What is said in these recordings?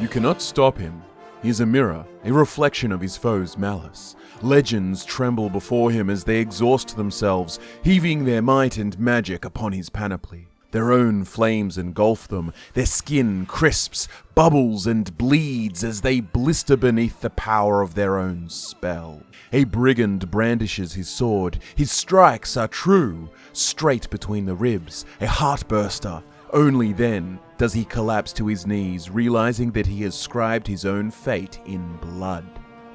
You cannot stop him. He is a mirror, a reflection of his foe's malice. Legends tremble before him as they exhaust themselves, heaving their might and magic upon his panoply. Their own flames engulf them, their skin crisps, bubbles and bleeds as they blister beneath the power of their own spell. A brigand brandishes his sword, his strikes are true, straight between the ribs, a heartburster. Only then does he collapse to his knees, realizing that he has scribed his own fate in blood.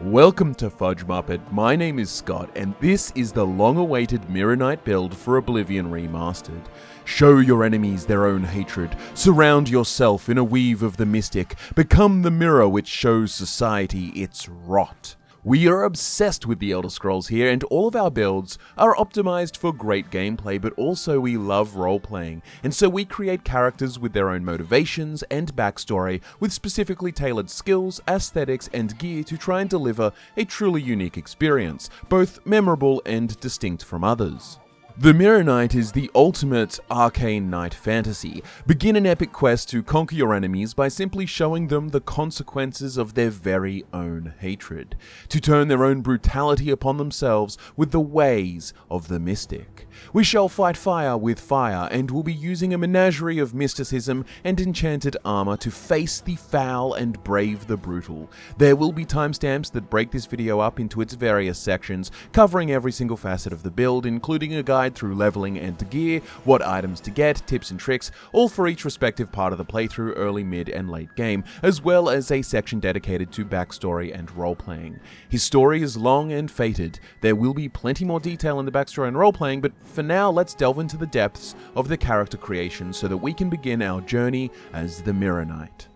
Welcome to Fudge Muppet, my name is Scott, and this is the long-awaited Mirror Knight build for Oblivion Remastered. Show your enemies their own hatred, surround yourself in a weave of the mystic, become the mirror which shows society its rot. We are obsessed with the Elder Scrolls here, and all of our builds are optimized for great gameplay, but also we love role-playing, and so we create characters with their own motivations and backstory, with specifically tailored skills, aesthetics, and gear to try and deliver a truly unique experience, both memorable and distinct from others. The Mirror Knight is the ultimate arcane knight fantasy. Begin an epic quest to conquer your enemies by simply showing them the consequences of their very own hatred, to turn their own brutality upon themselves with the ways of the mystic. We shall fight fire with fire, and will be using a menagerie of mysticism and enchanted armor to face the foul and brave the brutal. There will be timestamps that break this video up into its various sections, covering every single facet of the build, including a guide through leveling and gear, what items to get, tips and tricks, all for each respective part of the playthrough, early, mid, and late game, as well as a section dedicated to backstory and role-playing. His story is long and fated. There will be plenty more detail in the backstory and role-playing, but for now let's delve into the depths of the character creation so that we can begin our journey as the Mirror Knight.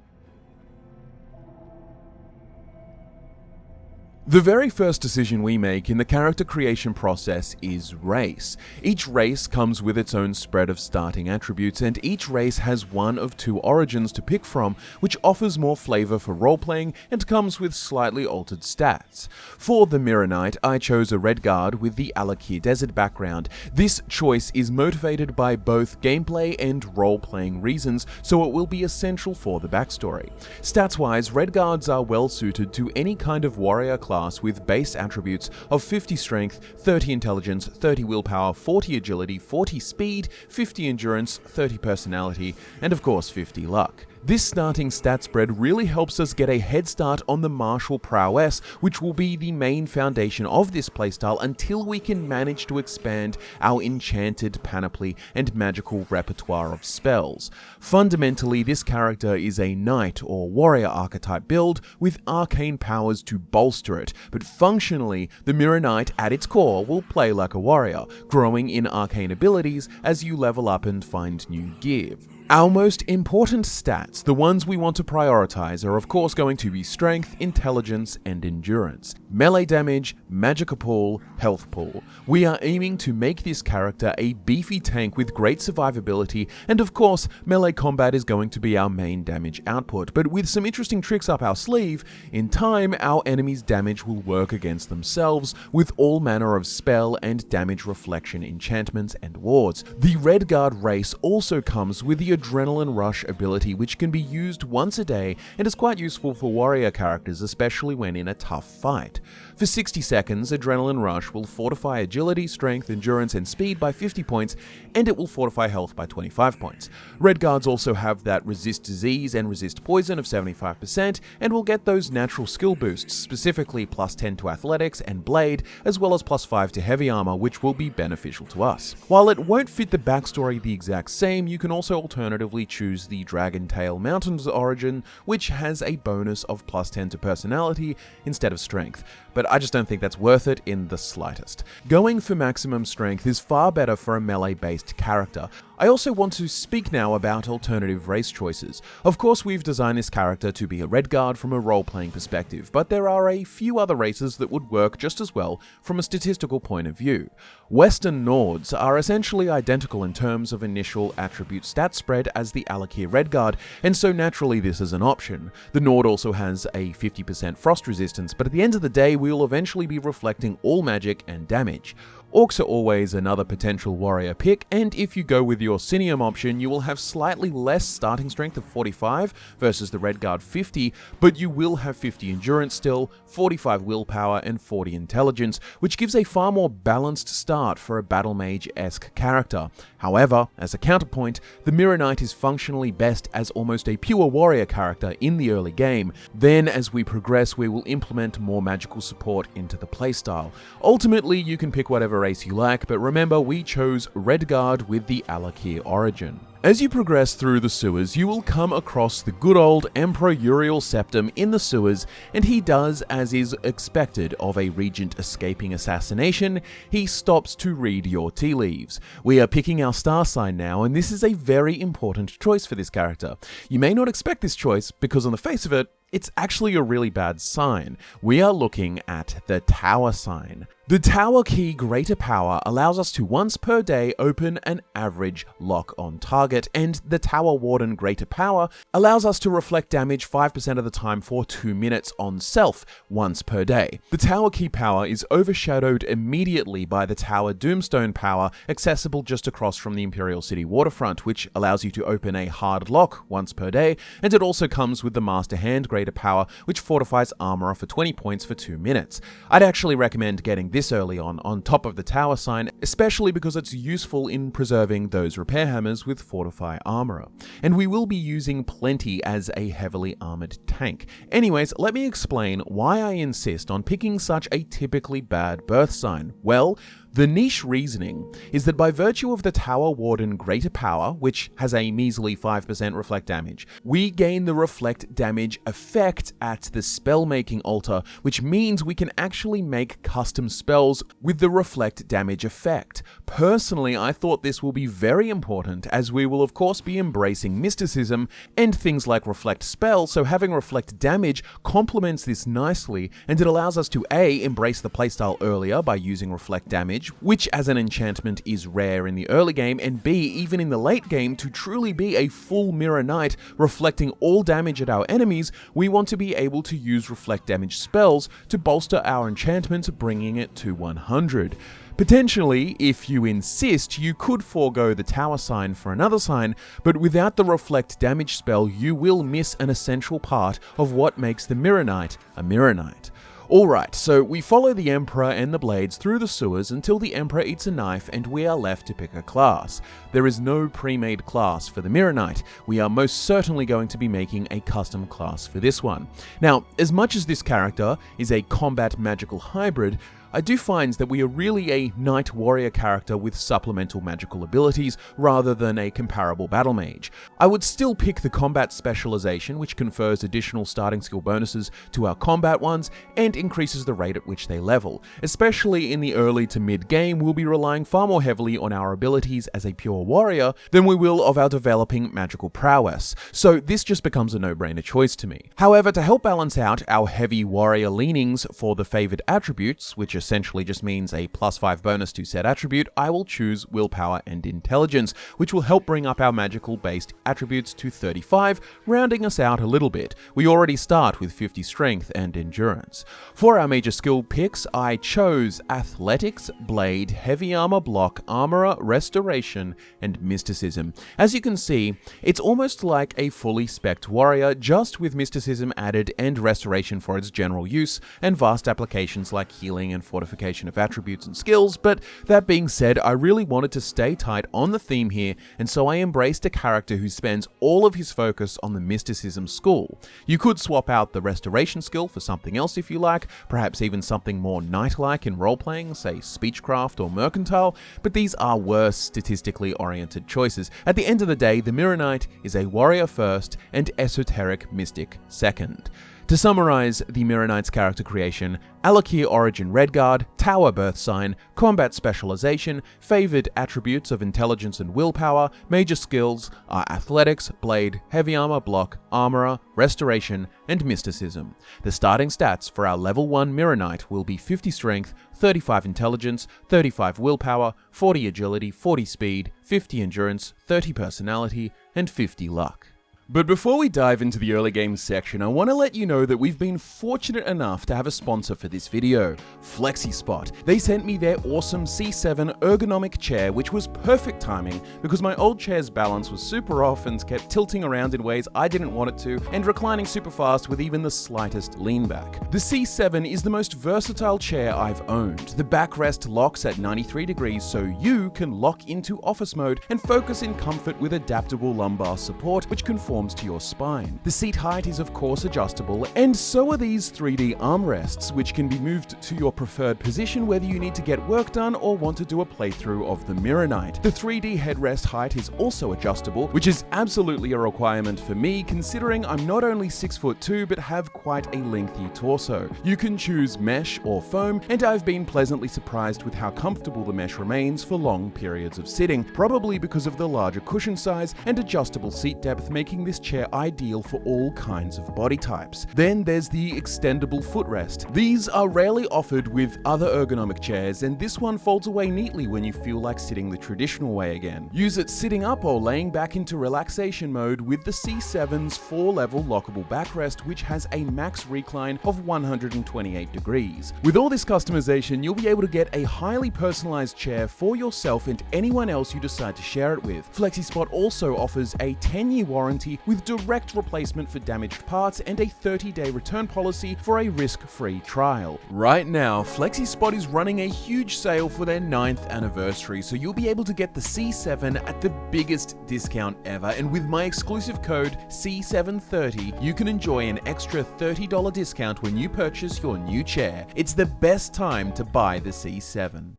The very first decision we make in the character creation process is race. Each race comes with its own spread of starting attributes, and each race has one of two origins to pick from, which offers more flavor for roleplaying and comes with slightly altered stats. For the Mirror Knight, I chose a Redguard with the Alakir Desert background. This choice is motivated by both gameplay and role-playing reasons, so it will be essential for the backstory. Stats-wise, Redguards are well suited to any kind of warrior class with base attributes of 50 strength, 30 intelligence, 30 willpower, 40 agility, 40 speed, 50 endurance, 30 personality, and of course 50 luck. This starting stat spread really helps us get a head start on the martial prowess, which will be the main foundation of this playstyle until we can manage to expand our enchanted panoply and magical repertoire of spells. Fundamentally, this character is a knight or warrior archetype build with arcane powers to bolster it, but functionally, the Mirror Knight at its core will play like a warrior, growing in arcane abilities as you level up and find new gear. Our most important stats, the ones we want to prioritize, are of course going to be strength, intelligence, and endurance. Melee damage, magic pool, health pool. We are aiming to make this character a beefy tank with great survivability, and of course, melee combat is going to be our main damage output, but with some interesting tricks up our sleeve, in time our enemies' damage will work against themselves with all manner of spell and damage reflection enchantments and wards. The Redguard Race also comes with the Adrenaline Rush ability, which can be used once a day and is quite useful for warrior characters, especially when in a tough fight. For 60 seconds, Adrenaline Rush will fortify agility, strength, endurance, and speed by 50 points, and it will fortify health by 25 points. Redguards also have that resist disease and resist poison of 75%, and will get those natural skill boosts, specifically plus 10 to athletics and blade, as well as plus 5 to heavy armor, which will be beneficial to us. While it won't fit the backstory the exact same, you can also alternatively choose the Dragon Tail Mountains origin, which has a bonus of plus 10 to personality instead of strength, but I just don't think that's worth it in the slightest. Going for maximum strength is far better for a melee-based character. I also want to speak now about alternative race choices. Of course, we've designed this character to be a Redguard from a role-playing perspective, but there are a few other races that would work just as well from a statistical point of view. Western Nords are essentially identical in terms of initial attribute stat spread as the Alakir Redguard, and so naturally this is an option. The Nord also has a 50% frost resistance, but at the end of the day we will eventually be reflecting all magic and damage. Orcs are always another potential warrior pick, and if you go with your Sinium option, you will have slightly less starting strength of 45 versus the Redguard 50, but you will have 50 endurance still, 45 willpower, and 40 intelligence, which gives a far more balanced start for a battle mage-esque character. However, as a counterpoint, the Mirror Knight is functionally best as almost a pure warrior character in the early game. Then, as we progress, we will implement more magical support into the playstyle. Ultimately, you can pick whatever race you like, but remember, we chose Redguard with the Alakir origin. As you progress through the sewers, you will come across the good old Emperor Uriel Septim in the sewers, and he does as is expected of a regent escaping assassination. He stops to read your tea leaves. We are picking our star sign now, and this is a very important choice for this character. You may not expect this choice, because on the face of it, it's actually a really bad sign. We are looking at the Tower sign. The Tower Key Greater Power allows us to once per day open an average lock on target, and the Tower Warden Greater Power allows us to reflect damage 5% of the time for 2 minutes on self once per day. The Tower Key power is overshadowed immediately by the Tower Doomstone power, accessible just across from the Imperial City waterfront, which allows you to open a hard lock once per day, and it also comes with the Master Hand Greater Power, which fortifies Armorer for 20 points for 2 minutes. I'd actually recommend getting this early on top of the Tower sign, especially because it's useful in preserving those repair hammers with Fortify Armorer. And we will be using plenty as a heavily armored tank. Anyways, let me explain why I insist on picking such a typically bad birth sign. Well, the niche reasoning is that by virtue of the Tower Warden Greater Power, which has a measly 5% reflect damage, we gain the reflect damage effect at the spellmaking altar, which means we can actually make custom spells with the reflect damage effect. Personally, I thought this will be very important, as we will of course be embracing mysticism and things like reflect spell, so having reflect damage complements this nicely, and it allows us to A, embrace the playstyle earlier by using reflect damage, which as an enchantment is rare in the early game, and B, even in the late game, to truly be a full Mirror Knight reflecting all damage at our enemies, we want to be able to use reflect damage spells to bolster our enchantments, bringing it to 100. Potentially, if you insist, you could forego the Tower sign for another sign, but without the reflect damage spell, you will miss an essential part of what makes the Mirror Knight a Mirror Knight. Alright, so we follow the Emperor and the Blades through the sewers until the Emperor eats a knife and we are left to pick a class. There is no pre-made class for the Mirror Knight. We are most certainly going to be making a custom class for this one. Now, as much as this character is a combat magical hybrid, I do find that we are really a knight warrior character with supplemental magical abilities rather than a comparable battle mage. I would still pick the combat specialization, which confers additional starting skill bonuses to our combat ones and increases the rate at which they level. Especially in the early to mid game, we'll be relying far more heavily on our abilities as a pure warrior than we will of our developing magical prowess, so this just becomes a no-brainer choice to me. However, to help balance out our heavy warrior leanings for the favored attributes, which essentially just means a +5 bonus to said attribute, I will choose willpower and intelligence, which will help bring up our magical based attributes to 35, rounding us out a little bit. We already start with 50 strength and endurance. For our major skill picks, I chose athletics, blade, heavy armor block, armorer, restoration, and mysticism. As you can see, it's almost like a fully spec'd warrior, just with mysticism added and restoration for its general use, and vast applications like healing and fortification of attributes and skills. But that being said, I really wanted to stay tight on the theme here, and so I embraced a character who spends all of his focus on the mysticism school. You could swap out the restoration skill for something else if you like, perhaps even something more knight-like in role-playing, say speechcraft or mercantile, but these are worse statistically oriented choices. At the end of the day, the Mirror Knight is a warrior first and esoteric mystic second. To summarize the Mirror Knight's character creation: Alakir origin Redguard, Tower birth sign, combat specialization, favored attributes of intelligence and willpower, major skills are athletics, blade, heavy armor block, armorer, restoration, and mysticism. The starting stats for our level 1 Mirror Knight will be 50 strength, 35 intelligence, 35 willpower, 40 agility, 40 speed, 50 endurance, 30 personality, and 50 luck. But before we dive into the early games section, I want to let you know that we've been fortunate enough to have a sponsor for this video, FlexiSpot. They sent me their awesome C7 ergonomic chair, which was perfect timing because my old chair's balance was super off and kept tilting around in ways I didn't want it to, and reclining super fast with even the slightest lean back. The C7 is the most versatile chair I've owned. The backrest locks at 93 degrees so you can lock into office mode and focus in comfort with adaptable lumbar support, which conforms to your spine. The seat height is of course adjustable, and so are these 3D armrests, which can be moved to your preferred position whether you need to get work done or want to do a playthrough of the Mirror Knight. The 3D headrest height is also adjustable, which is absolutely a requirement for me considering I'm not only 6'2" but have quite a lengthy torso. You can choose mesh or foam, and I've been pleasantly surprised with how comfortable the mesh remains for long periods of sitting, probably because of the larger cushion size and adjustable seat depth, making this chair ideal for all kinds of body types. Then there's the extendable footrest. These are rarely offered with other ergonomic chairs, and this one folds away neatly when you feel like sitting the traditional way again. Use it sitting up or laying back into relaxation mode with the C7's 4-level lockable backrest, which has a max recline of 128 degrees. With all this customization, you'll be able to get a highly personalized chair for yourself and anyone else you decide to share it with. FlexiSpot also offers a 10-year warranty with direct replacement for damaged parts and a 30-day return policy for a risk-free trial. Right now, FlexiSpot is running a huge sale for their 9th anniversary, so you'll be able to get the C7 at the biggest discount ever, and with my exclusive code C730, you can enjoy an extra $30 discount when you purchase your new chair. It's the best time to buy the C7.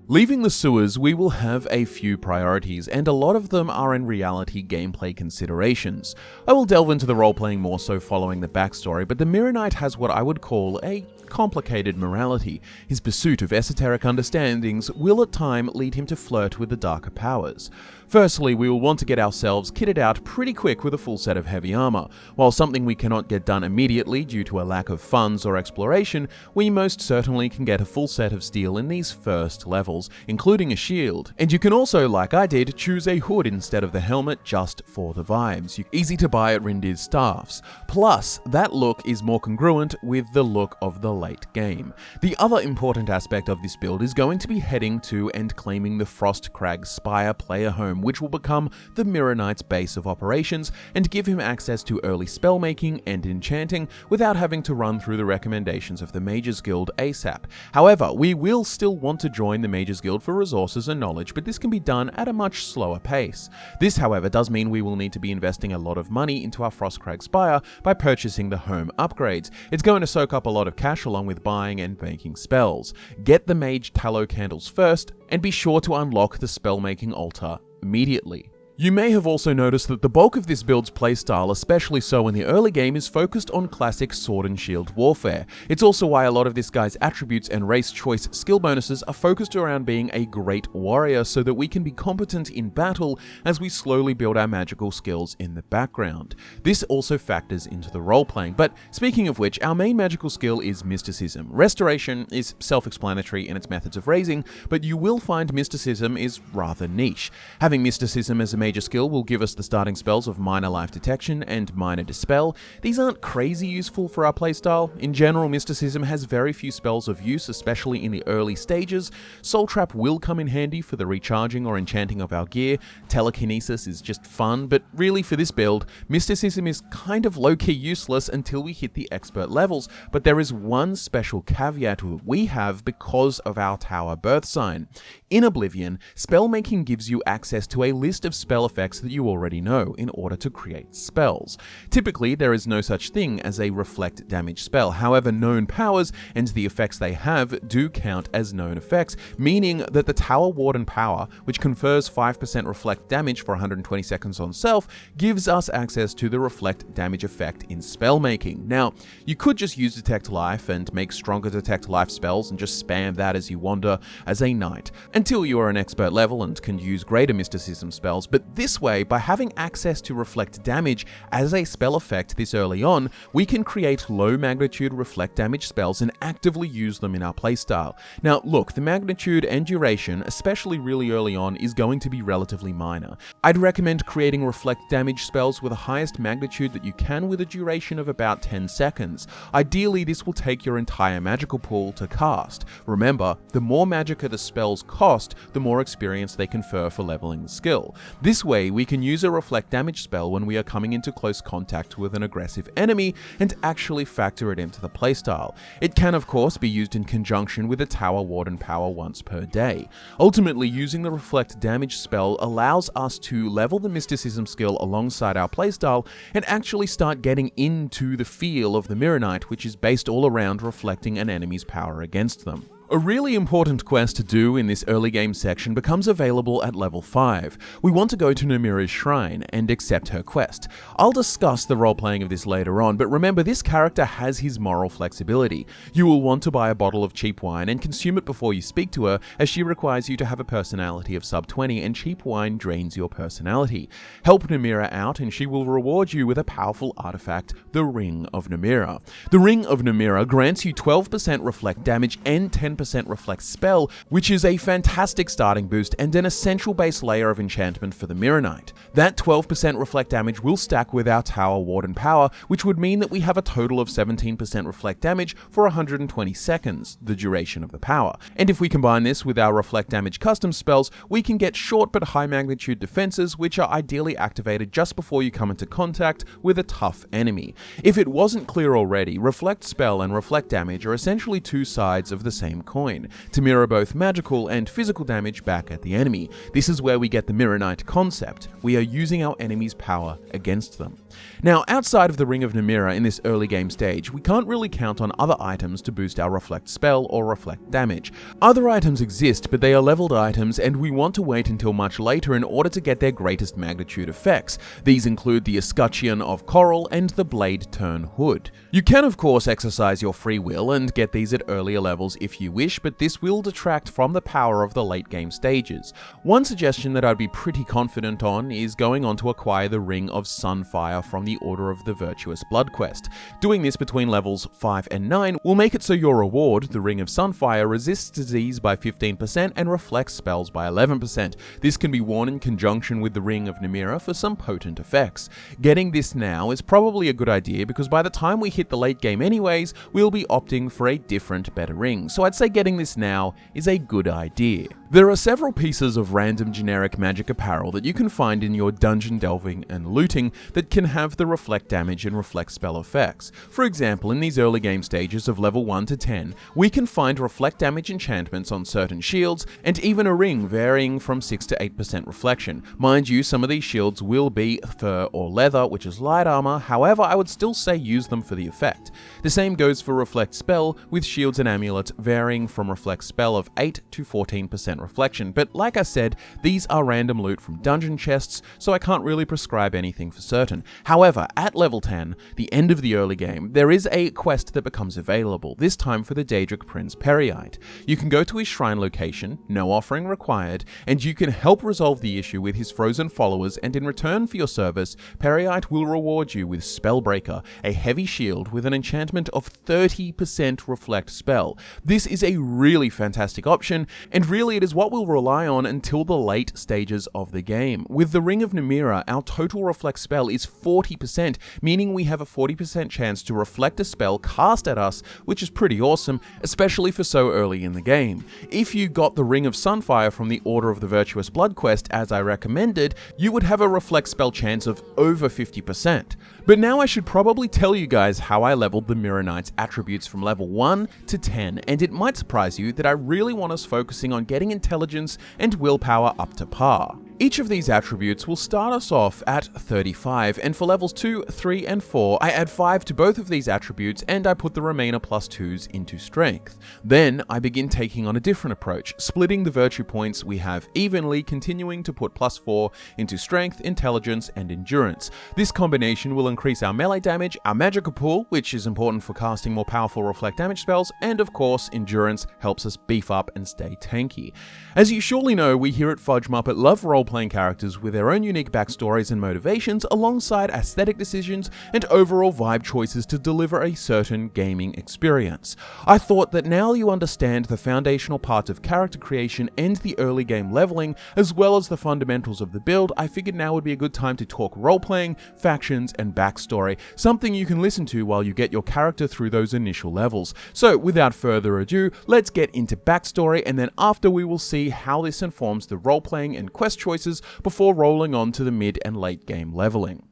Leaving the sewers, we will have a few priorities, and a lot of them are in reality gameplay considerations. I will delve into the role-playing more so following the backstory, but the Mirror Knight has what I would call a complicated morality. His pursuit of esoteric understandings will at time lead him to flirt with the darker powers. Firstly, we will want to get ourselves kitted out pretty quick with a full set of heavy armor. While something we cannot get done immediately due to a lack of funds or exploration, we most certainly can get a full set of steel in these first levels, including a shield. And you can also, like I did, choose a hood instead of the helmet just for the vibes. Easy to buy at Rindir's staffs. Plus, that look is more congruent with the look of the late game. The other important aspect of this build is going to be heading to and claiming the Frostcrag Spire player home, which will become the Mirror Knight's base of operations and give him access to early spellmaking and enchanting without having to run through the recommendations of the Mages Guild ASAP. However, we will still want to join the Mages Guild for resources and knowledge, but this can be done at a much slower pace. This, however, does mean we will need to be investing a lot of money into our Frostcrag Spire by purchasing the home upgrades. It's going to soak up a lot of cash along with buying and making spells. Get the Mage Tallow Candles first, and be sure to unlock the spellmaking altar immediately. You may have also noticed that the bulk of this build's playstyle, especially so in the early game, is focused on classic sword and shield warfare. It's also why a lot of this guy's attributes and race choice skill bonuses are focused around being a great warrior so that we can be competent in battle as we slowly build our magical skills in the background. This also factors into the role-playing, but speaking of which, our main magical skill is Mysticism. Restoration is self-explanatory in its methods of raising, but you will find Mysticism is rather niche. Having Mysticism as a major skill will give us the starting spells of Minor Life Detection and Minor Dispel. These aren't crazy useful for our playstyle. In general, Mysticism has very few spells of use, especially in the early stages. Soul Trap will come in handy for the recharging or enchanting of our gear. Telekinesis is just fun, but really for this build, Mysticism is kind of low-key useless until we hit the expert levels, but there is one special caveat we have because of our tower Birthsign. In Oblivion, spellmaking gives you access to a list of spell effects that you already know in order to create spells. Typically, there is no such thing as a reflect damage spell. However, known powers and the effects they have do count as known effects, meaning that the Tower Warden power, which confers 5% reflect damage for 120 seconds on self, gives us access to the reflect damage effect in spellmaking. Now, you could just use Detect Life and make stronger Detect Life spells and just spam that as you wander as a knight, until you are an expert level and can use greater Mysticism spells, but This way, by having access to reflect damage as a spell effect this early on, we can create low magnitude reflect damage spells and actively use them in our playstyle. Now look, the magnitude and duration, especially really early on, is going to be relatively minor. I'd recommend creating reflect damage spells with the highest magnitude that you can with a duration of about 10 seconds. Ideally, this will take your entire magical pool to cast. Remember, the more magicka the spells cost, the more experience they confer for leveling the skill. This way, we can use a reflect damage spell when we are coming into close contact with an aggressive enemy and actually factor it into the playstyle. It can of course be used in conjunction with a Tower Warden power once per day. Ultimately, using the reflect damage spell allows us to level the Mysticism skill alongside our playstyle and actually start getting into the feel of the Mirror Knight, which is based all around reflecting an enemy's power against them. A really important quest to do in this early game section becomes available at level 5. We want to go to Namira's shrine and accept her quest. I'll discuss the role-playing of this later on, but remember, this character has his moral flexibility. You will want to buy a bottle of cheap wine and consume it before you speak to her, as she requires you to have a personality of sub 20 and cheap wine drains your personality. Help Namira out and she will reward you with a powerful artifact, the Ring of Namira. The Ring of Namira grants you 12% reflect damage and 10% reflect spell, which is a fantastic starting boost and an essential base layer of enchantment for the Mirror Knight. That 12% reflect damage will stack with our Tower Warden power, which would mean that we have a total of 17% reflect damage for 120 seconds, the duration of the power. And if we combine this with our reflect damage custom spells, we can get short but high magnitude defenses, which are ideally activated just before you come into contact with a tough enemy. If it wasn't clear already, reflect spell and reflect damage are essentially two sides of the same coin, to mirror both magical and physical damage back at the enemy. This is where we get the Mirror Knight concept. We are using our enemy's power against them. Now, outside of the Ring of Namira in this early game stage, we can't really count on other items to boost our reflect spell or reflect damage. Other items exist, but they are leveled items and we want to wait until much later in order to get their greatest magnitude effects. These include the Escutcheon of Chorrol and the Bladeturn Hood. You can of course exercise your free will and get these at earlier levels if you wish, but this will detract from the power of the late game stages. One suggestion that I'd be pretty confident on is going on to acquire the Ring of Sunfire from the Order of the Virtuous Blood quest. Doing this between levels 5 and 9 will make it so your reward, the Ring of Sunfire, resists disease by 15% and reflects spells by 11%. This can be worn in conjunction with the Ring of Namira for some potent effects. Getting this now is probably a good idea because by the time we hit the late game anyways, we'll be opting for a different, better ring. So I'd say getting this now is a good idea. There are several pieces of random generic magic apparel that you can find in your dungeon delving and looting that can have the reflect damage and reflect spell effects. For example, in these early game stages of level 1 to 10, we can find reflect damage enchantments on certain shields and even a ring varying from 6 to 8% reflection. Mind you, some of these shields will be fur or leather, which is light armor, however I would still say use them for the effect. The same goes for reflect spell, with shields and amulets varying from reflect spell of 8 to 14% reflection, but like I said, these are random loot from dungeon chests, so I can't really prescribe anything for certain. However, at level 10, the end of the early game, there is a quest that becomes available, this time for the Daedric Prince Periite. You can go to his shrine location, no offering required, and you can help resolve the issue with his frozen followers, and in return for your service, Periite will reward you with Spellbreaker, a heavy shield with an enchantment of 30% reflect spell. This is a really fantastic option, and really it is what we'll rely on until the late stages of the game. With the Ring of Namira, our total reflect spell is 40%, meaning we have a 40% chance to reflect a spell cast at us, which is pretty awesome, especially for so early in the game. If you got the Ring of Sunfire from the Order of the Virtuous Blood quest, as I recommended, you would have a reflect spell chance of over 50%. But now I should probably tell you guys how I leveled the Mirror Knight's attributes from level 1 to 10, and it might surprise you that I really want us focusing on getting intelligence and willpower up to par. Each of these attributes will start us off at 35, and for levels 2, 3, and 4, I add 5 to both of these attributes and I put the remainder +2s into strength. Then I begin taking on a different approach, splitting the virtue points we have evenly, continuing to put +4 into strength, intelligence, and endurance. This combination will increase our melee damage, our magical pool, which is important for casting more powerful reflect damage spells, and of course, endurance helps us beef up and stay tanky. As you surely know, we here at Fudge Muppet love role role-playing characters with their own unique backstories and motivations, alongside aesthetic decisions and overall vibe choices to deliver a certain gaming experience. I thought that now you understand the foundational parts of character creation and the early game leveling, as well as the fundamentals of the build, I figured now would be a good time to talk role-playing, factions, and backstory, something you can listen to while you get your character through those initial levels. So without further ado, let's get into backstory, and then after we will see how this informs the role-playing and quest choices before rolling on to the mid and late game leveling.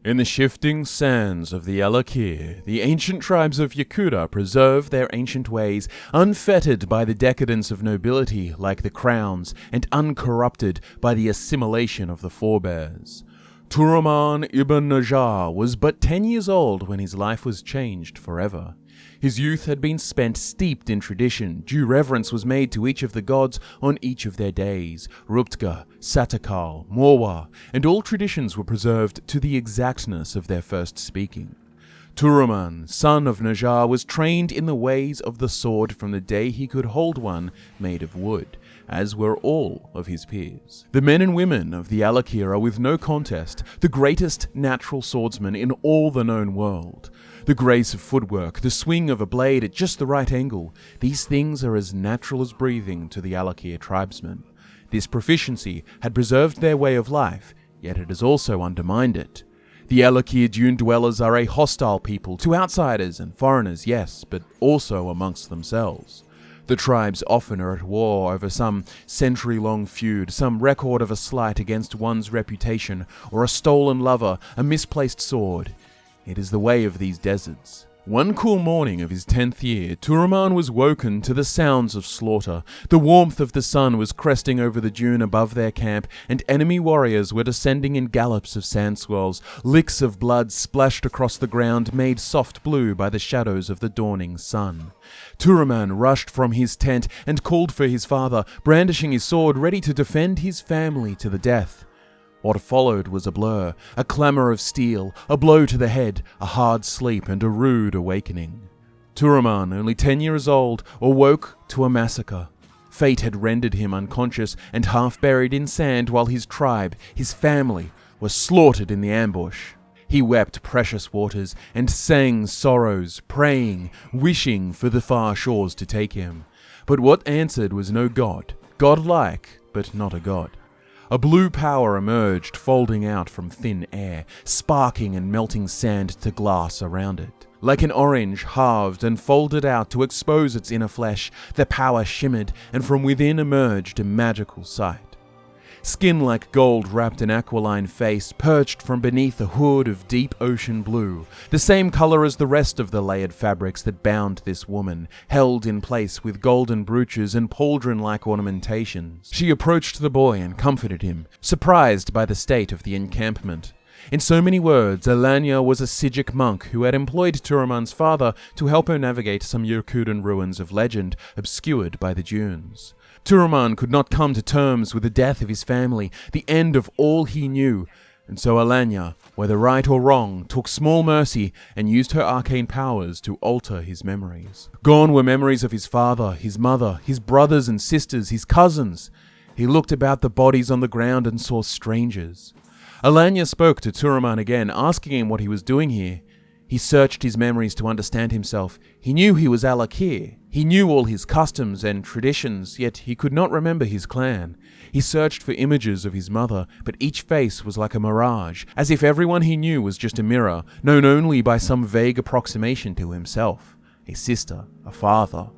In the shifting sands of the Alakir, the ancient tribes of Yakura preserve their ancient ways, unfettered by the decadence of nobility like the crowns, and uncorrupted by the assimilation of the forebears. Turaman ibn Najjar was but 10 years old when his life was changed forever. His youth had been spent steeped in tradition. Due reverence was made to each of the gods on each of their days, Ruptga, Satakal, Morwa, and all traditions were preserved to the exactness of their first speaking. Turaman, son of Najjar, was trained in the ways of the sword from the day he could hold one made of wood, as were all of his peers. The men and women of the Alakir are with no contest the greatest natural swordsmen in all the known world. The grace of footwork, the swing of a blade at just the right angle, these things are as natural as breathing to the Alakir tribesmen. This proficiency had preserved their way of life, yet it has also undermined it. The Alakir dune dwellers are a hostile people to outsiders and foreigners, yes, but also amongst themselves. The tribes often are at war over some century-long feud, some record of a slight against one's reputation, or a stolen lover, a misplaced sword. It is the way of these deserts. One cool morning of his 10th year, Turaman was woken to the sounds of slaughter. The warmth of the sun was cresting over the dune above their camp, and enemy warriors were descending in gallops of sand swirls. Licks of blood splashed across the ground, made soft blue by the shadows of the dawning sun. Turaman rushed from his tent and called for his father, brandishing his sword, ready to defend his family to the death. What followed was a blur, a clamour of steel, a blow to the head, a hard sleep, and a rude awakening. Turaman, only 10 years old, awoke to a massacre. Fate had rendered him unconscious and half buried in sand while his tribe, his family, were slaughtered in the ambush. He wept precious waters and sang sorrows, praying, wishing for the far shores to take him. But what answered was no god, godlike, but not a god. A blue power emerged, folding out from thin air, sparking and melting sand to glass around it. Like an orange, halved and folded out to expose its inner flesh, the power shimmered, and from within emerged a magical sight. Skin like gold wrapped an aquiline face, perched from beneath a hood of deep ocean blue, the same color as the rest of the layered fabrics that bound this woman, held in place with golden brooches and pauldron-like ornamentations. She approached the boy and comforted him, surprised by the state of the encampment. In so many words, Alanya was a Sijic monk who had employed Turaman's father to help her navigate some Yakuran ruins of legend obscured by the dunes. Turaman could not come to terms with the death of his family, the end of all he knew, and so Alanya, whether right or wrong, took small mercy and used her arcane powers to alter his memories. Gone were memories of his father, his mother, his brothers and sisters, his cousins. He looked about the bodies on the ground and saw strangers. Alanya spoke to Turaman again, asking him what he was doing here. He searched his memories to understand himself. He knew he was Alakir. He knew all his customs and traditions, yet he could not remember his clan. He searched for images of his mother, but each face was like a mirage, as if everyone he knew was just a mirror, known only by some vague approximation to himself. A sister, a father.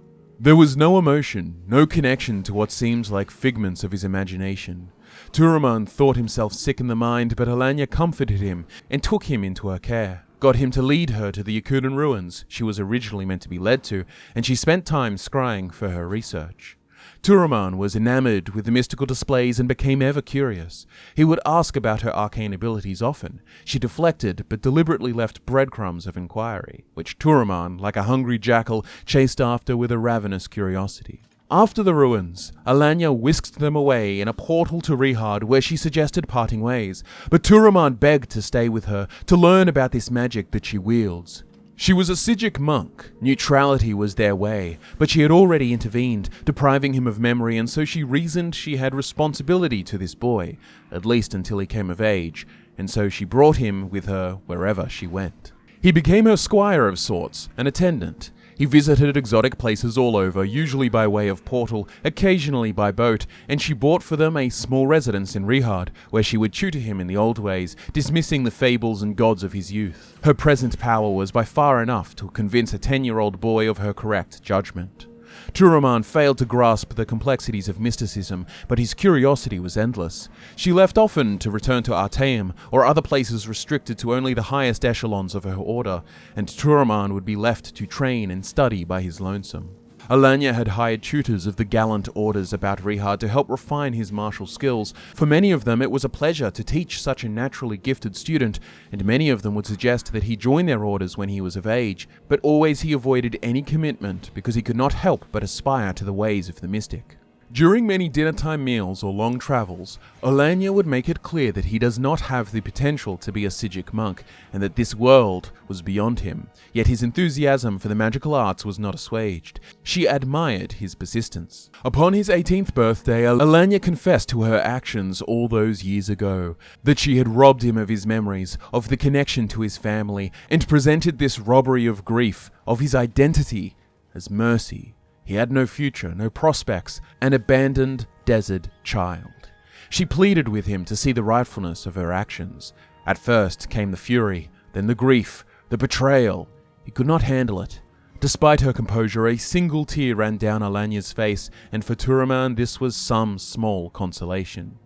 There was no emotion, no connection to what seemed like figments of his imagination. Turaman thought himself sick in the mind, but Alanya comforted him and took him into her care. Got him to lead her to the Yakuran ruins she was originally meant to be led to, and she spent time scrying for her research. Turaman was enamored with the mystical displays and became ever curious. He would ask about her arcane abilities often. She deflected, but deliberately left breadcrumbs of inquiry, which Turaman, like a hungry jackal, chased after with a ravenous curiosity. After the ruins, Alanya whisked them away in a portal to Rehard, where she suggested parting ways, but Turaman begged to stay with her, to learn about this magic that she wields. She was a Psijic monk. Neutrality was their way, but she had already intervened, depriving him of memory, and so she reasoned she had responsibility to this boy, at least until he came of age, and so she brought him with her wherever she went. He became her squire of sorts, an attendant. He visited exotic places all over, usually by way of portal, occasionally by boat, and she bought for them a small residence in Redguard, where she would tutor him in the old ways, dismissing the fables and gods of his youth. Her present power was by far enough to convince a 10-year-old boy of her correct judgment. Turaman failed to grasp the complexities of mysticism, but his curiosity was endless. She left often to return to Artaeum, or other places restricted to only the highest echelons of her order, and Turaman would be left to train and study by his lonesome. Alanya had hired tutors of the gallant orders about Redguard to help refine his martial skills. For many of them it was a pleasure to teach such a naturally gifted student, and many of them would suggest that he join their orders when he was of age, but always he avoided any commitment because he could not help but aspire to the ways of the mystic. During many dinner-time meals or long travels, Alanya would make it clear that he does not have the potential to be a Psijic monk, and that this world was beyond him, yet his enthusiasm for the magical arts was not assuaged. She admired his persistence. Upon his 18th birthday, Alanya confessed to her actions all those years ago, that she had robbed him of his memories, of the connection to his family, and presented this robbery of grief, of his identity, as mercy. He had no future, no prospects, an abandoned, desert child. She pleaded with him to see the rightfulness of her actions. At first came the fury, then the grief, the betrayal. He could not handle it. Despite her composure, a single tear ran down Alanya's face, and for Turaman this was some small consolation.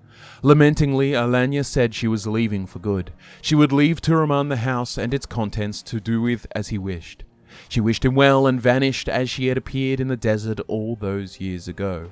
Lamentingly, Alanya said she was leaving for good. She would leave Turaman the house and its contents to do with as he wished. She wished him well and vanished as she had appeared in the desert all those years ago.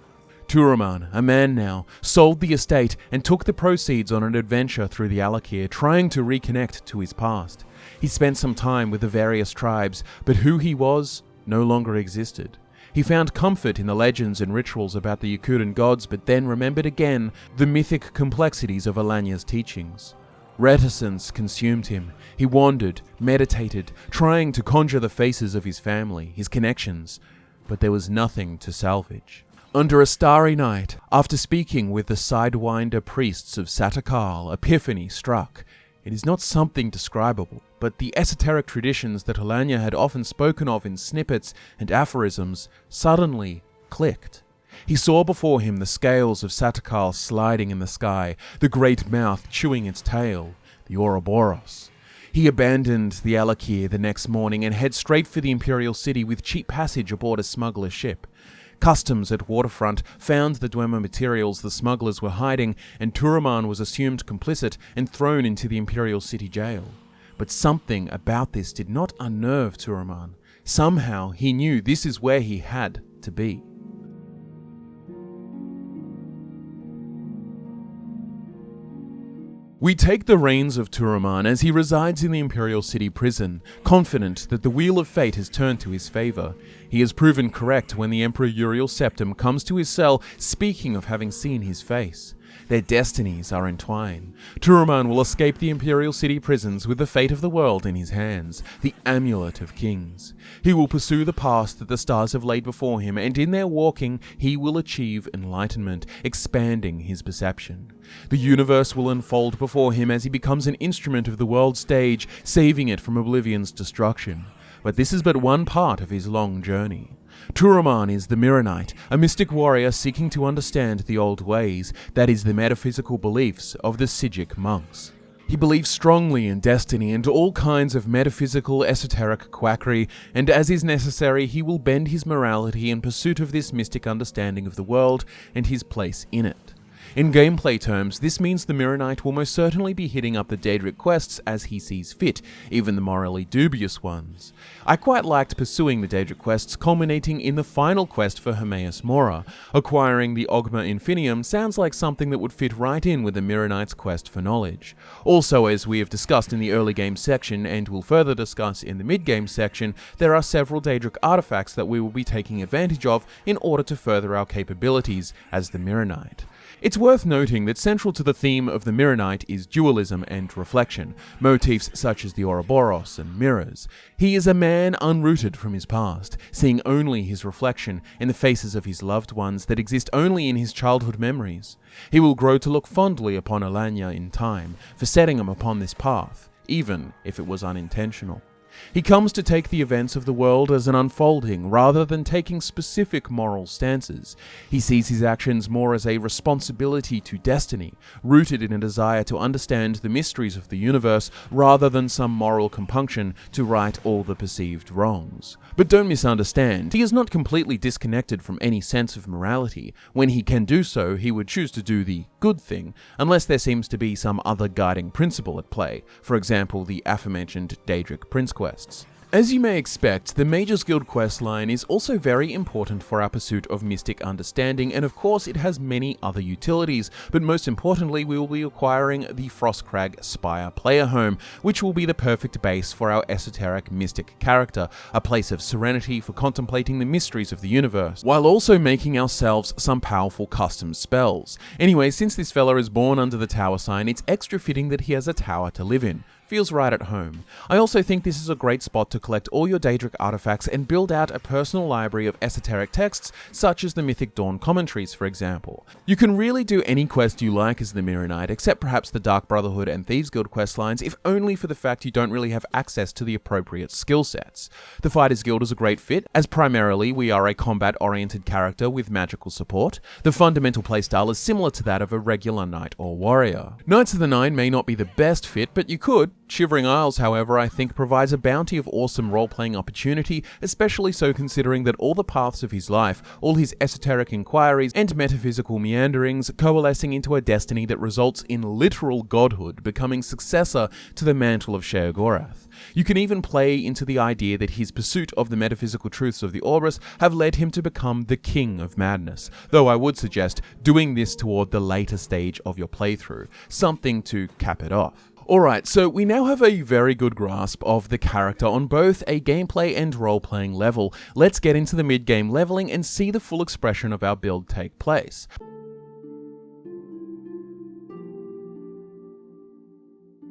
Turaman, a man now, sold the estate and took the proceeds on an adventure through the Alakir, trying to reconnect to his past. He spent some time with the various tribes, but who he was no longer existed. He found comfort in the legends and rituals about the Yakuran gods, but then remembered again the mythic complexities of Alanya's teachings. Reticence consumed him. He wandered, meditated, trying to conjure the faces of his family, his connections, but there was nothing to salvage. Under a starry night, after speaking with the Sidewinder priests of Satakal, epiphany struck. It is not something describable, but the esoteric traditions that Alanya had often spoken of in snippets and aphorisms suddenly clicked. He saw before him the scales of Satakal sliding in the sky, the great mouth chewing its tail, the Ouroboros. He abandoned the Alakir the next morning and head straight for the Imperial City with cheap passage aboard a smuggler's ship. Customs at Waterfront found the Dwemer materials the smugglers were hiding, and Turaman was assumed complicit and thrown into the Imperial City jail. But something about this did not unnerve Turaman. Somehow he knew this is where he had to be. We take the reins of Turaman as he resides in the Imperial City prison, confident that the wheel of fate has turned to his favor. He is proven correct when the Emperor Uriel Septim comes to his cell speaking of having seen his face. Their destinies are entwined. Turaman will escape the Imperial City prisons with the fate of the world in his hands, the amulet of kings. He will pursue the path that the stars have laid before him, and in their walking he will achieve enlightenment, expanding his perception. The universe will unfold before him as he becomes an instrument of the world stage, saving it from Oblivion's destruction. But this is but one part of his long journey. Turaman is the Mirror Knight, a mystic warrior seeking to understand the old ways, that is the metaphysical beliefs of the Psijic monks. He believes strongly in destiny and all kinds of metaphysical, esoteric quackery, and as is necessary, he will bend his morality in pursuit of this mystic understanding of the world and his place in it. In gameplay terms, this means the Mirror Knight will most certainly be hitting up the Daedric quests as he sees fit, even the morally dubious ones. I quite liked pursuing the Daedric quests, culminating in the final quest for Hermaeus Mora. Acquiring the Ogma Infinium sounds like something that would fit right in with the Mirror Knight's quest for knowledge. Also, as we have discussed in the early game section, and will further discuss in the mid-game section, there are several Daedric artifacts that we will be taking advantage of in order to further our capabilities as the Mirror Knight. It's worth noting that central to the theme of the Mirror Knight is dualism and reflection, motifs such as the Ouroboros and mirrors. He is a man unrooted from his past, seeing only his reflection in the faces of his loved ones that exist only in his childhood memories. He will grow to look fondly upon Alanya in time for setting him upon this path, even if it was unintentional. He comes to take the events of the world as an unfolding rather than taking specific moral stances. He sees his actions more as a responsibility to destiny, rooted in a desire to understand the mysteries of the universe rather than some moral compunction to right all the perceived wrongs. But don't misunderstand, he is not completely disconnected from any sense of morality. When he can do so, he would choose to do the good thing, unless there seems to be some other guiding principle at play, for example the aforementioned Daedric Prince quests. As you may expect, the Mages Guild questline is also very important for our pursuit of mystic understanding, and of course it has many other utilities, but most importantly we will be acquiring the Frostcrag Spire player home, which will be the perfect base for our esoteric mystic character, a place of serenity for contemplating the mysteries of the universe, while also making ourselves some powerful custom spells. Anyway, since this fella is born under the tower sign, it's extra fitting that he has a tower to live in. Feels right at home. I also think this is a great spot to collect all your Daedric artifacts and build out a personal library of esoteric texts, such as the Mythic Dawn commentaries, for example. You can really do any quest you like as the Mirror Knight, except perhaps the Dark Brotherhood and Thieves Guild questlines, if only for the fact you don't really have access to the appropriate skill sets. The Fighters Guild is a great fit, as primarily we are a combat-oriented character with magical support. The fundamental playstyle is similar to that of a regular knight or warrior. Knights of the Nine may not be the best fit, but you could. Shivering Isles, however, I think provides a bounty of awesome role-playing opportunity, especially so considering that all the paths of his life, all his esoteric inquiries and metaphysical meanderings coalescing into a destiny that results in literal godhood becoming successor to the mantle of Sheogorath. You can even play into the idea that his pursuit of the metaphysical truths of the Oribos have led him to become the king of madness, though I would suggest doing this toward the later stage of your playthrough, something to cap it off. Alright, so we now have a very good grasp of the character on both a gameplay and role-playing level. Let's get into the mid-game leveling and see the full expression of our build take place.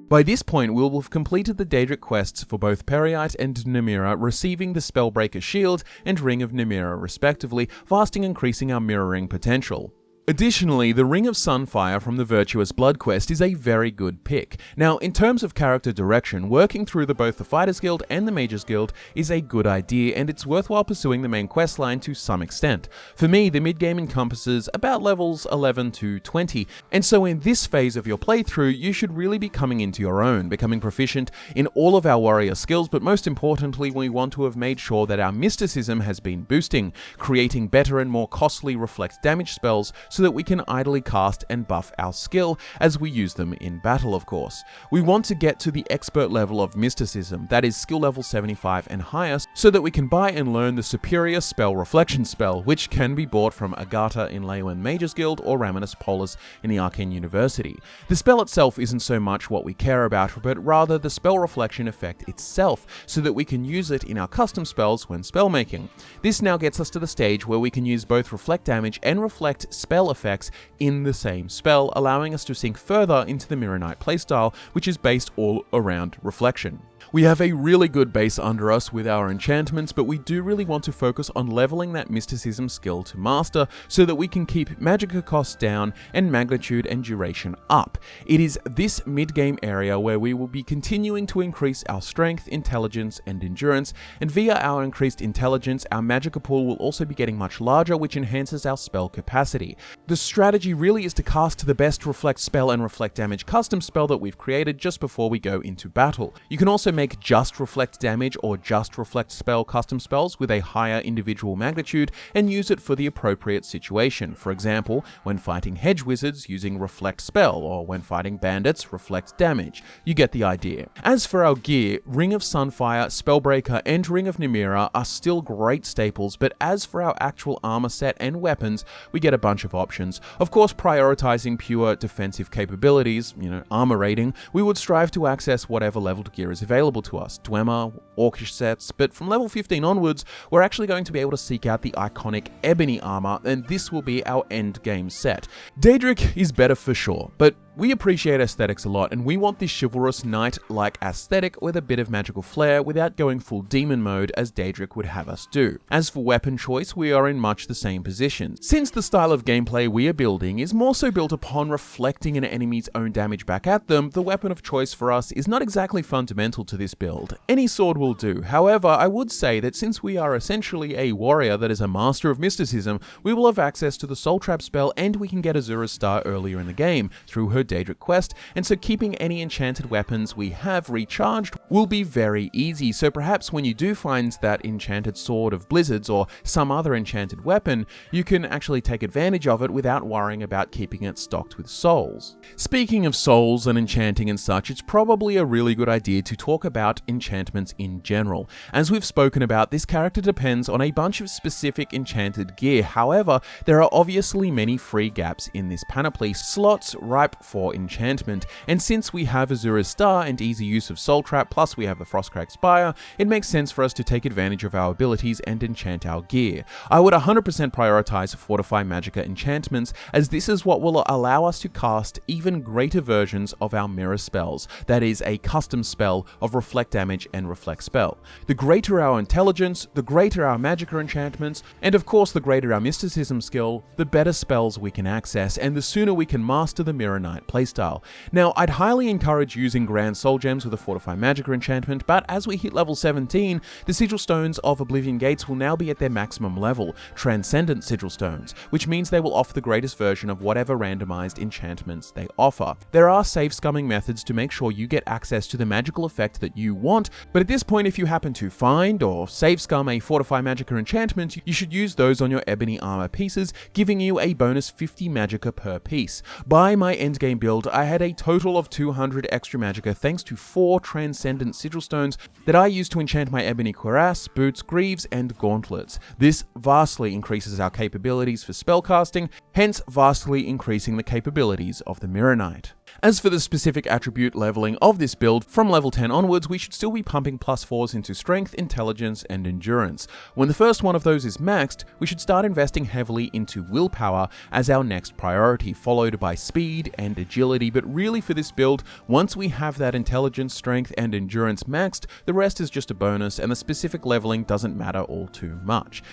By this point, we will have completed the Daedric quests for both Peryite and Namira, receiving the Spellbreaker Shield and Ring of Namira respectively, vastly increasing our mirroring potential. Additionally, the Ring of Sunfire from the Virtuous Blood quest is a very good pick. Now, in terms of character direction, working through both the Fighters Guild and the Mages Guild is a good idea, and it's worthwhile pursuing the main questline to some extent. For me, the mid-game encompasses about levels 11 to 20, and so in this phase of your playthrough, you should really be coming into your own, becoming proficient in all of our warrior skills, but most importantly, we want to have made sure that our Mysticism has been boosting, creating better and more costly reflect damage spells, so that we can idly cast and buff our skill as we use them in battle, of course. We want to get to the expert level of Mysticism, that is skill level 75 and higher, so that we can buy and learn the superior spell Reflection spell, which can be bought from Agatha in Leeuwin Mages Guild or Raminus Polus in the Arcane University. The spell itself isn't so much what we care about, but rather the spell reflection effect itself, so that we can use it in our custom spells when spellmaking. This now gets us to the stage where we can use both reflect damage and reflect spell effects in the same spell, allowing us to sink further into the Mirror Knight playstyle, which is based all around reflection. We have a really good base under us with our enchantments, but we do really want to focus on leveling that Mysticism skill to master so that we can keep magicka costs down and magnitude and duration up. It is this mid-game area where we will be continuing to increase our strength, intelligence, and endurance, and via our increased intelligence, our magicka pool will also be getting much larger, which enhances our spell capacity. The strategy really is to cast the best reflect spell and reflect damage custom spell that we've created just before we go into battle. You can also make just reflect damage or just reflect spell custom spells with a higher individual magnitude and use it for the appropriate situation. For example, when fighting hedge wizards using reflect spell, or when fighting bandits, reflect damage. You get the idea. As for our gear, Ring of Sunfire, Spellbreaker, and Ring of Namira are still great staples, but as for our actual armor set and weapons, we get a bunch of options. Of course, prioritizing pure defensive capabilities, armor rating, we would strive to access whatever leveled gear is available, available to us, Dwemer, Orcish sets, but from level 15 onwards, we're actually going to be able to seek out the iconic Ebony armor, and this will be our end game set. Daedric is better for sure, but we appreciate aesthetics a lot, and we want this chivalrous knight-like aesthetic with a bit of magical flair without going full demon mode as Daedric would have us do. As for weapon choice, we are in much the same position. Since the style of gameplay we are building is more so built upon reflecting an enemy's own damage back at them, the weapon of choice for us is not exactly fundamental to this build. Any sword will do. However, I would say that since we are essentially a warrior that is a master of mysticism, we will have access to the Soul Trap spell, and we can get Azura's Star earlier in the game through her Daedric quest, and so keeping any enchanted weapons we have recharged will be very easy. So perhaps when you do find that enchanted sword of blizzards or some other enchanted weapon, you can actually take advantage of it without worrying about keeping it stocked with souls. Speaking of souls and enchanting and such, it's probably a really good idea to talk about enchantments in general. As we've spoken about, this character depends on a bunch of specific enchanted gear. However, there are obviously many free gaps in this panoply, slots ripe for enchantment, and since we have Azura's Star and easy use of Soul Trap, plus we have the Frostcrag Spire, it makes sense for us to take advantage of our abilities and enchant our gear. I would 100% prioritize Fortify Magicka enchantments, as this is what will allow us to cast even greater versions of our mirror spells, that is, a custom spell of Reflect Damage and Reflect Spell. The greater our intelligence, the greater our Magicka enchantments, and of course the greater our mysticism skill, the better spells we can access, and the sooner we can master the Mirror Knight playstyle. Now, I'd highly encourage using Grand Soul Gems with a Fortify Magicka enchantment, but as we hit level 17, the Sigil Stones of Oblivion Gates will now be at their maximum level, Transcendent Sigil Stones, which means they will offer the greatest version of whatever randomized enchantments they offer. There are save scumming methods to make sure you get access to the magical effect that you want, but at this point, if you happen to find or save scum a Fortify Magicka enchantment, you should use those on your Ebony armor pieces, giving you a bonus 50 Magicka per piece. By my endgame build, I had a total of 200 extra Magicka thanks to 4 Transcendent Sigil Stones that I used to enchant my Ebony Cuirass, Boots, Greaves, and Gauntlets. This vastly increases our capabilities for spellcasting, hence vastly increasing the capabilities of the Mirror Knight. As for the specific attribute leveling of this build, from level 10 onwards, we should still be pumping +4s into Strength, Intelligence, and Endurance. When the first one of those is maxed, we should start investing heavily into Willpower as our next priority, followed by Speed and Agility, but really for this build, once we have that Intelligence, Strength, and Endurance maxed, the rest is just a bonus, and the specific leveling doesn't matter all too much.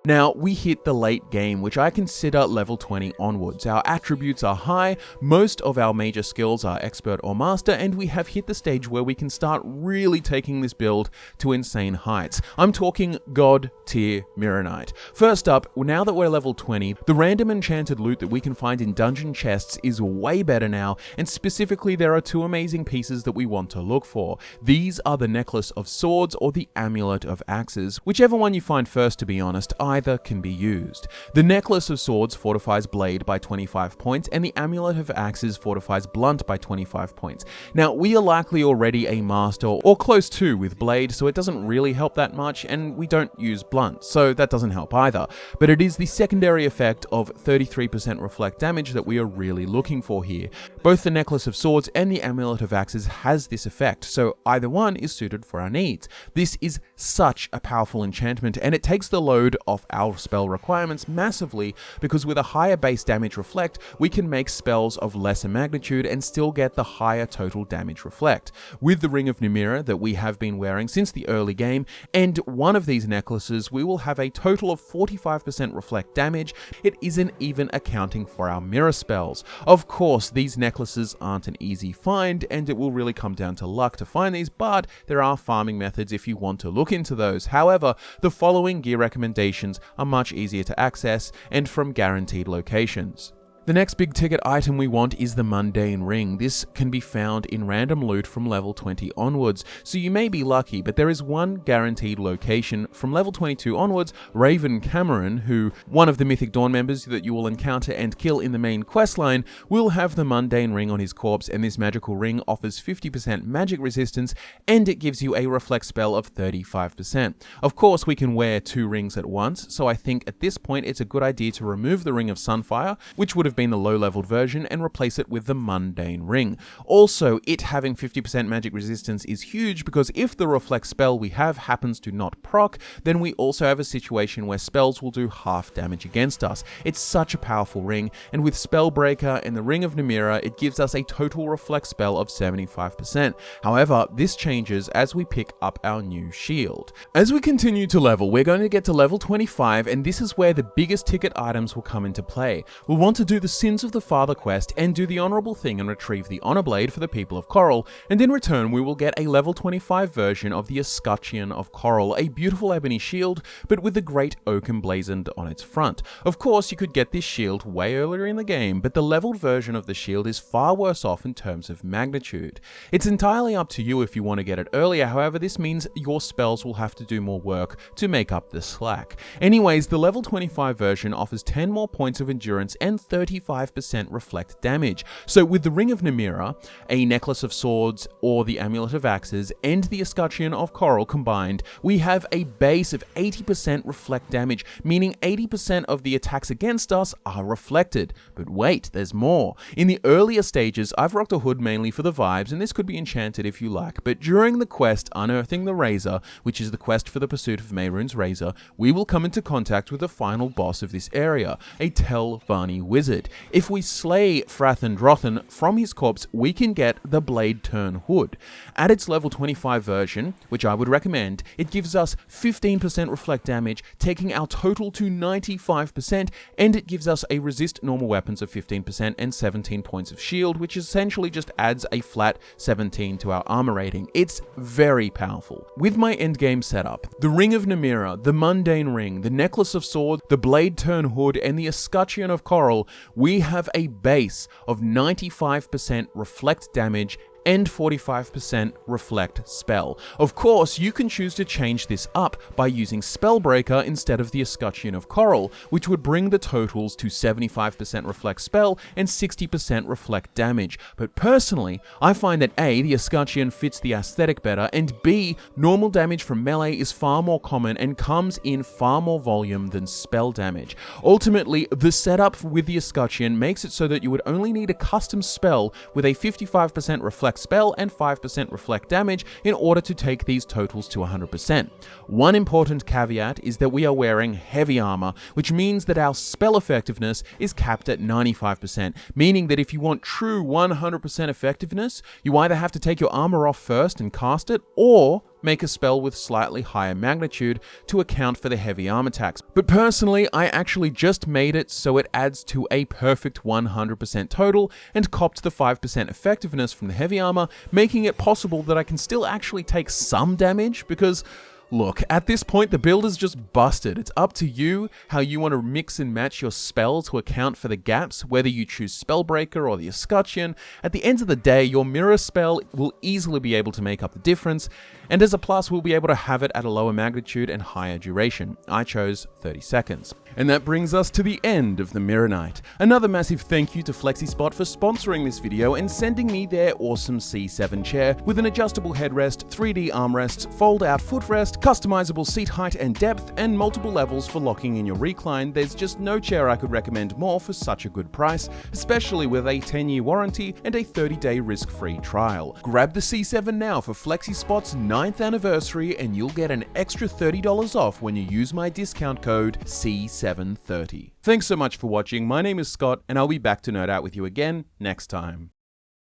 Now, we hit the late game, which I consider level 20 onwards. Our attributes are high, most of our major skills are Expert or Master, and we have hit the stage where we can start really taking this build to insane heights. I'm talking God tier Mirror Knight. First up, now that we're level 20, the random enchanted loot that we can find in dungeon chests is way better now, and specifically there are 2 amazing pieces that we want to look for. These are the Necklace of Swords or the Amulet of Axes. Whichever one you find first, to be honest, either can be used. The Necklace of Swords fortifies Blade by 25 points, and the Amulet of Axes fortifies Blunt by 25 points. Now, we are likely already a master or close to with Blade, so it doesn't really help that much, and we don't use Blunt, so that doesn't help either. But it is the secondary effect of 33% reflect damage that we are really looking for here. Both the Necklace of Swords and the Amulet of Axes has this effect, so either one is suited for our needs. This is such a powerful enchantment, and it takes the load off our spell requirements massively, because with a higher base damage reflect, we can make spells of lesser magnitude and still get the higher total damage reflect. With the Ring of Namira that we have been wearing since the early game, and one of these necklaces, we will have a total of 45% reflect damage. It isn't even accounting for our mirror spells. Of course, these necklaces aren't an easy find, and it will really come down to luck to find these, but there are farming methods if you want to look into those. However, the following gear recommendations are much easier to access and from guaranteed locations. The next big ticket item we want is the Mundane Ring. This can be found in random loot from level 20 onwards, so you may be lucky, but there is one guaranteed location. From level 22 onwards, Raven Cameron, who one of the Mythic Dawn members that you will encounter and kill in the main questline, will have the Mundane Ring on his corpse, and this magical ring offers 50% magic resistance, and it gives you a reflect spell of 35%. Of course, we can wear 2 rings at once, so I think at this point it's a good idea to remove the Ring of Sunfire, which would have been the low-leveled version and replace it with the Mundane Ring. Also, it having 50% magic resistance is huge because if the reflect spell we have happens to not proc, then we also have a situation where spells will do half damage against us. It's such a powerful ring, and with Spellbreaker and the Ring of Namira, it gives us a total reflect spell of 75%. However, this changes as we pick up our new shield. As we continue to level, we're going to get to level 25, and this is where the biggest ticket items will come into play. We'll want to do the Sins of the Father quest and do the honorable thing and retrieve the Honor Blade for the people of Chorrol, and in return we will get a level 25 version of the Escutcheon of Chorrol, a beautiful ebony shield, but with the great oak emblazoned on its front. Of course, you could get this shield way earlier in the game, but the leveled version of the shield is far worse off in terms of magnitude. It's entirely up to you if you want to get it earlier, however, this means your spells will have to do more work to make up the slack. Anyways, the level 25 version offers 10 more points of endurance and 35% reflect damage. So with the Ring of Namira, a Necklace of Swords, or the Amulet of Axes, and the Escutcheon of Chorrol combined, we have a base of 80% reflect damage, meaning 80% of the attacks against us are reflected. But wait, there's more. In the earlier stages, I've rocked a hood mainly for the vibes, and this could be enchanted if you like, but during the quest Unearthing the Razor, which is the quest for the pursuit of Mehrunes' Razor, we will come into contact with the final boss of this area, a Telvanni wizard. If we slay Frathen Drothan, from his corpse we can get the Bladeturn Hood. At its level 25 version, which I would recommend, it gives us 15% reflect damage, taking our total to 95%, and it gives us a resist normal weapons of 15% and 17 points of shield, which essentially just adds a flat 17 to our armor rating. It's very powerful. With my endgame setup, the Ring of Namira, the Mundane Ring, the Necklace of Swords, the Bladeturn Hood, and the Escutcheon of Chorrol, we have a base of 95% reflect damage and 45% reflect spell. Of course, you can choose to change this up by using Spellbreaker instead of the Escutcheon of Chorrol, which would bring the totals to 75% reflect spell and 60% reflect damage. But personally, I find that A, the Escutcheon fits the aesthetic better, and B, normal damage from melee is far more common and comes in far more volume than spell damage. Ultimately, the setup with the Escutcheon makes it so that you would only need a custom spell with a 55% reflect spell and 5% reflect damage in order to take these totals to 100%. One important caveat is that we are wearing heavy armor, which means that our spell effectiveness is capped at 95%, meaning that if you want true 100% effectiveness, you either have to take your armor off first and cast it, or make a spell with slightly higher magnitude to account for the heavy arm attacks. But personally, I actually just made it so it adds to a perfect 100% total and copped the 5% effectiveness from the heavy armor, making it possible that I can still actually take some damage because, look, at this point the build is just busted. It's up to you how you want to mix and match your spell to account for the gaps, whether you choose Spellbreaker or the Escutcheon. At the end of the day, your mirror spell will easily be able to make up the difference, and as a plus we'll be able to have it at a lower magnitude and higher duration. I chose 30 seconds. And that brings us to the end of the Mirror Night. Another massive thank you to FlexiSpot for sponsoring this video and sending me their awesome C7 chair with an adjustable headrest, 3D armrests, fold-out footrest, customizable seat height and depth, and multiple levels for locking in your recline. There's just no chair I could recommend more for such a good price, especially with a 10-year warranty and a 30-day risk-free trial. Grab the C7 now for FlexiSpot's 9th anniversary and you'll get an extra $30 off when you use my discount code C730. Thanks so much for watching. My name is Scott and I'll be back to nerd out with you again next time.